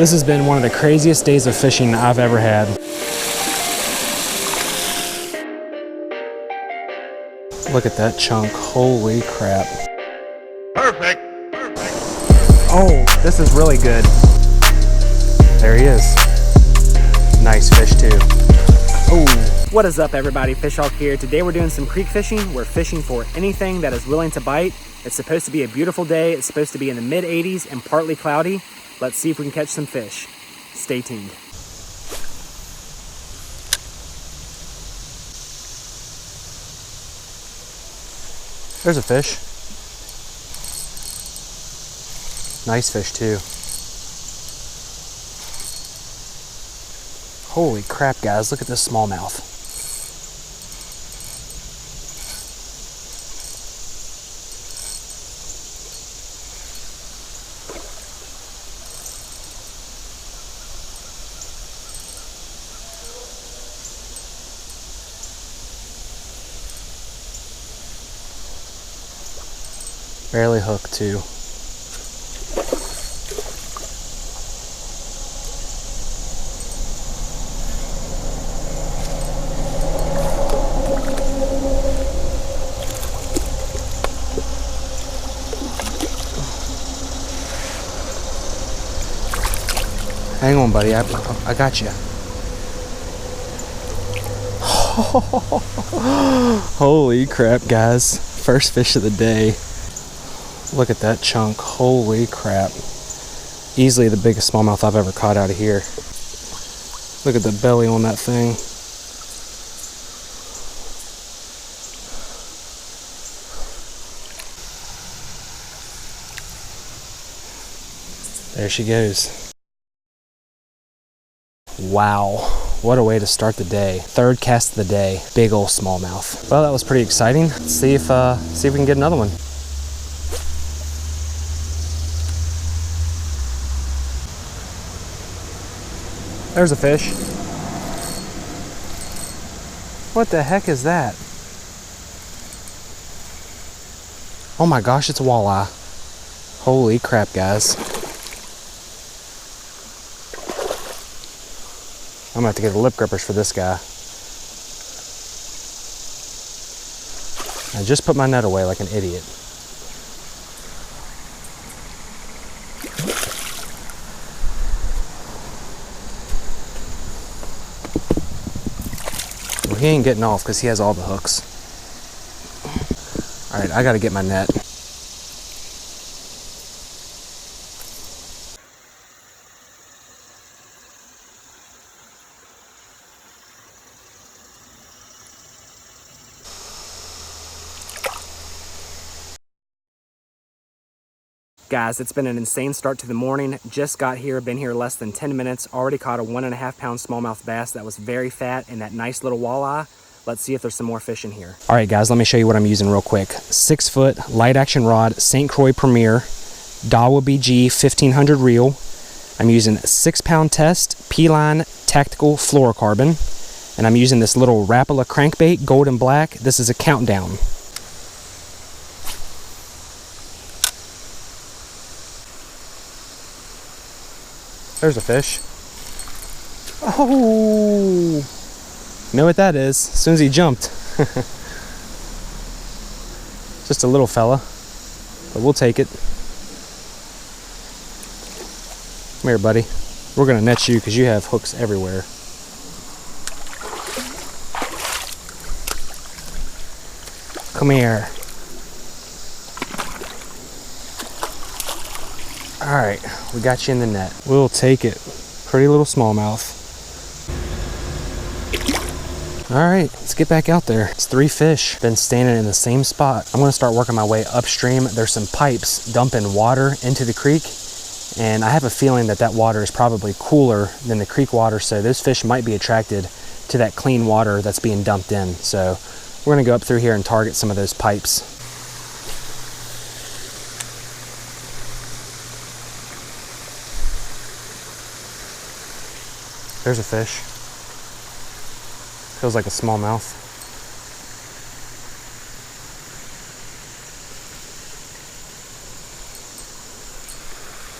This has been one of the craziest days of fishing I've ever had. Look at that chunk, holy crap. Perfect. Oh, this is really good. There he is. Nice fish too. Oh. What is up everybody, Fish Hawk here. Today we're doing some creek fishing. We're fishing for anything that is willing to bite. It's supposed to be a beautiful day. It's supposed to be in the mid 80s and partly cloudy. Let's see if we can catch some fish. Stay tuned. There's a fish. Nice fish too. Holy crap guys, look at this smallmouth. Barely hooked too. Hang on, buddy. I got you. Holy crap, guys. First fish of the day. Look at that chunk. Holy crap. Easily the biggest smallmouth I've ever caught out of here. Look at the belly on that thing. There she goes. Wow, what a way to start the day. Third cast of the day, big old smallmouth. Well, that was pretty exciting. Let's see if we can get another one. There's a fish. What the heck is that? Oh my gosh, it's a walleye. Holy crap, guys. I'm gonna have to get the lip grippers for this guy. I just put my net away like an idiot. Well, he ain't getting off because he has all the hooks. All right, I gotta get my net. Guys, it's been an insane start to the morning. Just got here, been here less than 10 minutes. Already caught a 1.5 pound smallmouth bass that was very fat and that nice little walleye. Let's see if there's some more fish in here. All right, guys, let me show you what I'm using real quick. 6 foot light action rod, St. Croix Premier, Dawa BG 1500 reel. I'm using 6 pound test, P-line tactical fluorocarbon. And I'm using this little Rapala crankbait, gold and black. This is a countdown. There's a fish. Oh, you know what that is? As soon as he jumped. Just a little fella, but we'll take it. Come here, buddy. We're gonna net you because you have hooks everywhere. Come here. All right, we got you in the net. We'll take it. Pretty little smallmouth. All right, let's get back out there. It's 3 fish, been standing in the same spot. I'm gonna start working my way upstream. There's some pipes dumping water into the creek, and I have a feeling that that water is probably cooler than the creek water, so those fish might be attracted to that clean water that's being dumped in. So we're gonna go up through here and target some of those pipes. There's a fish. Feels like a smallmouth.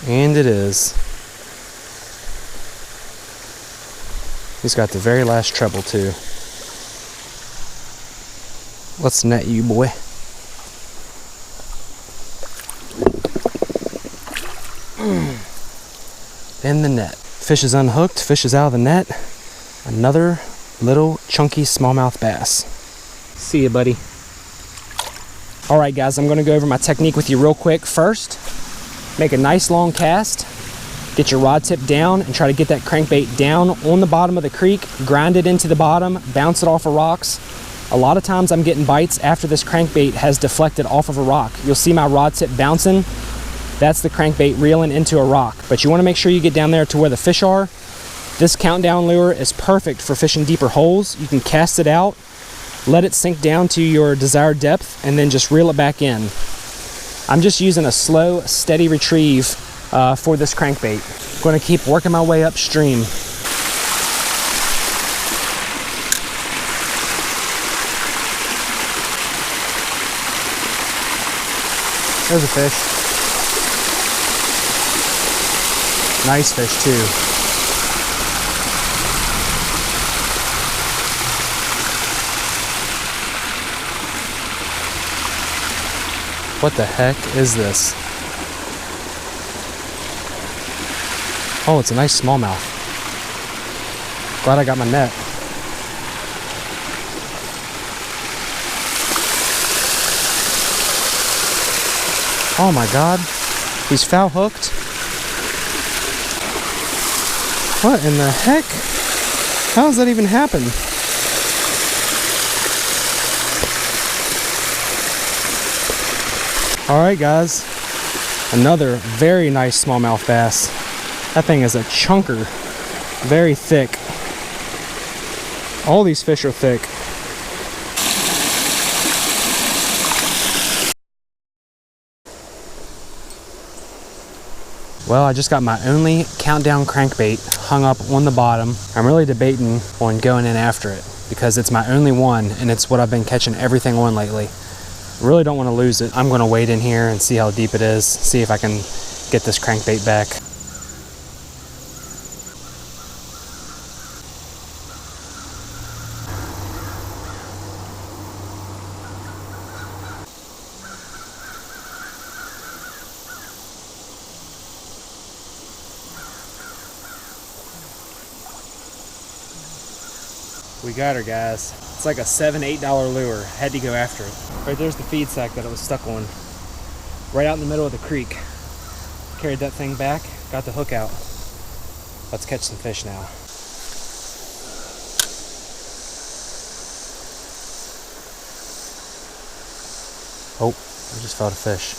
And it is. He's got the very last treble too. Let's net you, boy. In the net. Fish is unhooked, fish is out of the net. Another little chunky smallmouth bass. See ya, buddy. All right, guys, I'm gonna go over my technique with you real quick. First, make a nice long cast. Get your rod tip down and try to get that crankbait down on the bottom of the creek, grind it into the bottom, bounce it off of rocks. A lot of times I'm getting bites after this crankbait has deflected off of a rock. You'll see my rod tip bouncing. That's the crankbait reeling into a rock. But you wanna make sure you get down there to where the fish are. This countdown lure is perfect for fishing deeper holes. You can cast it out, let it sink down to your desired depth, and then just reel it back in. I'm just using a slow, steady retrieve for this crankbait. I'm gonna keep working my way upstream. There's a fish. Nice fish too. What the heck is this? Oh, it's a nice smallmouth. Glad I got my net. Oh my God, he's foul hooked. What in the heck? How does that even happen? All right, guys, another very nice smallmouth bass. That thing is a chunker, very thick. All these fish are thick. Well, I just got my only countdown crankbait hung up on the bottom. I'm really debating on going in after it because it's my only one and it's what I've been catching everything on lately. Really don't want to lose it. I'm going to wade in here and see how deep it is, see if I can get this crankbait back. We got her, guys. It's like a $7, $8 lure. Had to go after it. Right there's the feed sack that it was stuck on. Right out in the middle of the creek. Carried that thing back, got the hook out. Let's catch some fish now. Oh, I just felt a fish.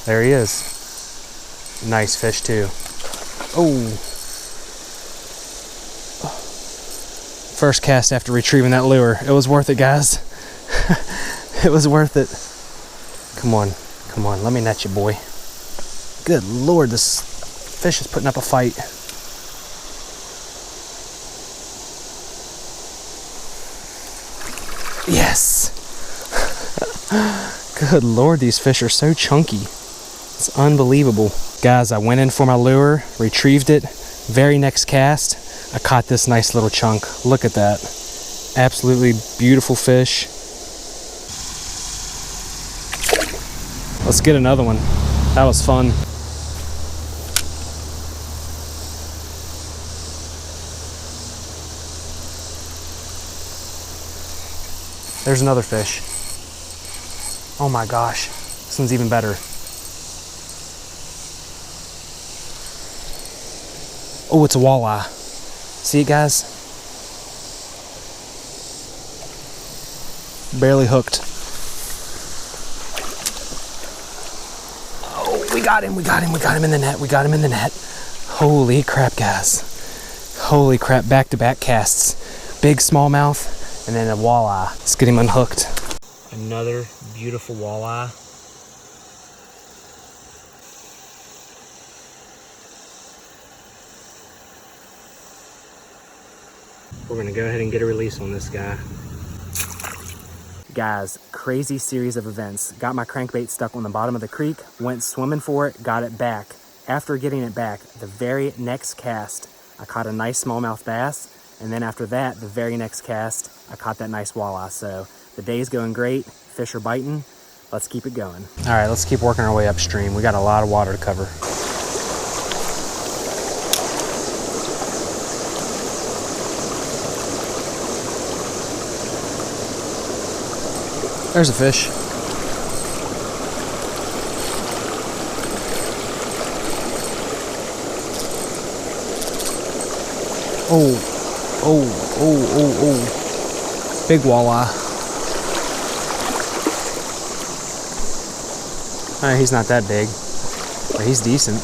There he is. Nice fish too. Oh. First cast after retrieving that lure. It was worth it, guys. It was worth it. Come on, let me net you, boy. Good Lord, this fish is putting up a fight. Yes. Good Lord, these fish are so chunky. It's unbelievable. Guys, I went in for my lure, retrieved it. Very next cast, I caught this nice little chunk. Look at that. Absolutely beautiful fish. Let's get another one. That was fun. There's another fish. Oh my gosh, this one's even better. Oh, it's a walleye. See it, guys? Barely hooked. Oh, we got him in the net, we got him in the net. Holy crap, guys. Holy crap, back-to-back casts. Big smallmouth, and then a walleye. Let's get him unhooked. Another beautiful walleye. We're gonna go ahead and get a release on this guy. Guys, crazy series of events. Got my crankbait stuck on the bottom of the creek, went swimming for it, got it back. After getting it back, the very next cast, I caught a nice smallmouth bass. And then after that, the very next cast, I caught that nice walleye. So the day's going great. Fish are biting. Let's keep it going. All right, let's keep working our way upstream. We got a lot of water to cover. There's a fish. Oh. Big walleye. He's not that big, but he's decent.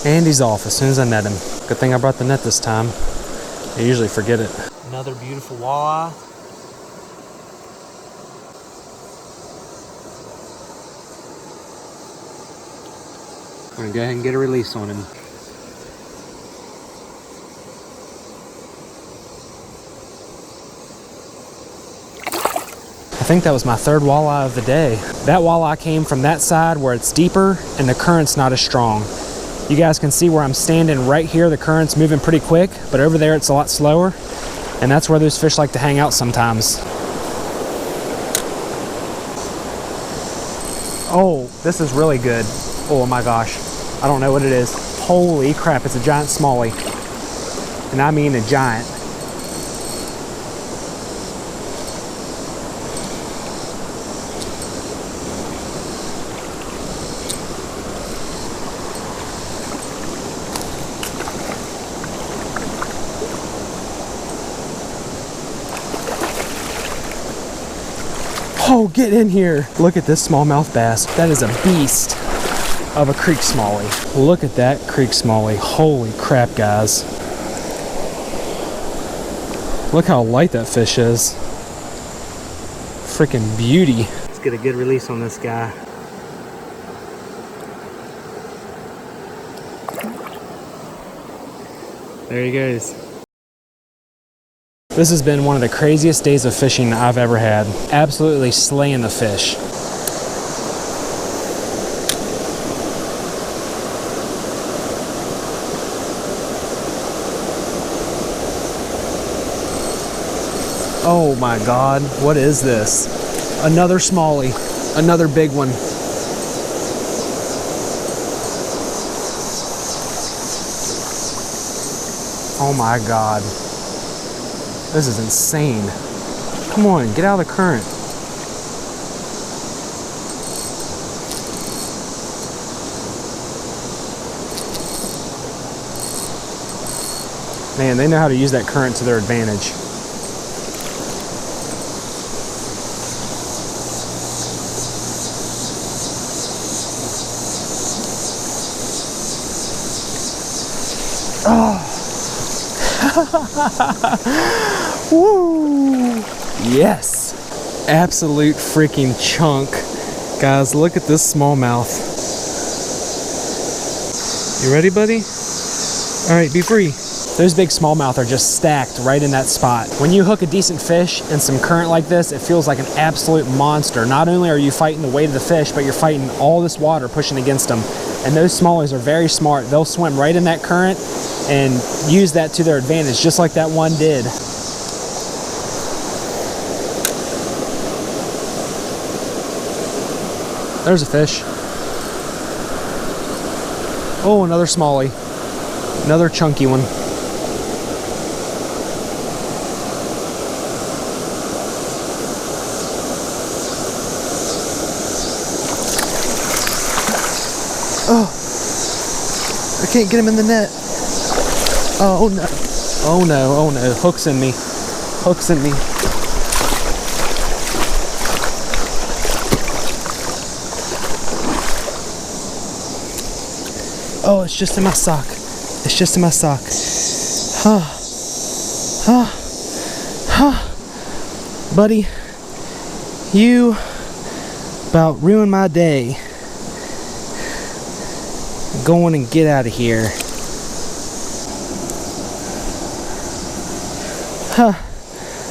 And he's off as soon as I net him. Good thing I brought the net this time. I usually forget it. Another beautiful walleye. I'm gonna go ahead and get a release on him. I think that was my third walleye of the day. That walleye came from that side where it's deeper and the current's not as strong. You guys can see where I'm standing right here. The current's moving pretty quick, but over there it's a lot slower. And that's where those fish like to hang out sometimes. Oh, this is really good. Oh my gosh. I don't know what it is. Holy crap, it's a giant smallie. And I mean a giant. Oh, get in here. Look at this smallmouth bass. That is a beast of a creek smallie. Look at that creek smallie. Holy crap, guys. Look how light that fish is. Freaking beauty. Let's get a good release on this guy. There he goes. This has been one of the craziest days of fishing I've ever had. Absolutely slaying the fish. Oh my God, what is this? Another smallie, another big one. Oh my God. This is insane. Come on, get out of the current. Man, they know how to use that current to their advantage. Oh. Woo! Yes! Absolute freaking chunk. Guys, look at this smallmouth. You ready, buddy? Alright, be free. Those big smallmouth are just stacked right in that spot. When you hook a decent fish in some current like this, it feels like an absolute monster. Not only are you fighting the weight of the fish, but you're fighting all this water pushing against them. And those smallies are very smart. They'll swim right in that current and use that to their advantage, just like that one did. There's a fish. Oh, another smallie. Another chunky one. Oh, I can't get him in the net. Oh no. Oh no, oh no. Hook's in me. Hook's in me. Oh, it's just in my sock. It's just in my sock. Buddy, you about ruined my day. Going and get out of here.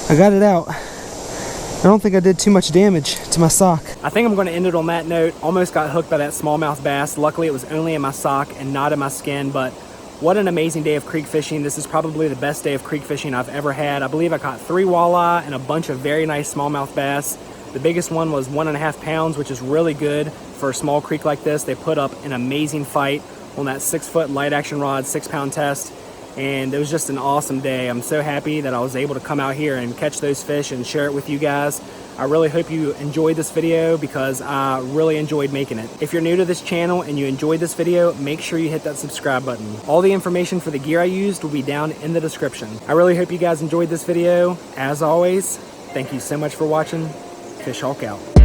I got it out. I don't think I did too much damage to my sock. I think I'm going to end it on that note. Almost got hooked by that smallmouth bass. Luckily, it was only in my sock and not in my skin, but what an amazing day of creek fishing. This is probably the best day of creek fishing I've ever had. I believe I caught 3 walleye and a bunch of very nice smallmouth bass. The biggest one was 1.5 pounds, which is really good for a small creek like this. They put up an amazing fight on that 6-foot light action rod, 6-pound test. And it was just an awesome day. I'm so happy that I was able to come out here and catch those fish and share it with you guys. I really hope you enjoyed this video because I really enjoyed making it. If you're new to this channel and you enjoyed this video, make sure you hit that subscribe button. All the information for the gear I used will be down in the description. I really hope you guys enjoyed this video. As always, thank you so much for watching. Fish Hawk out.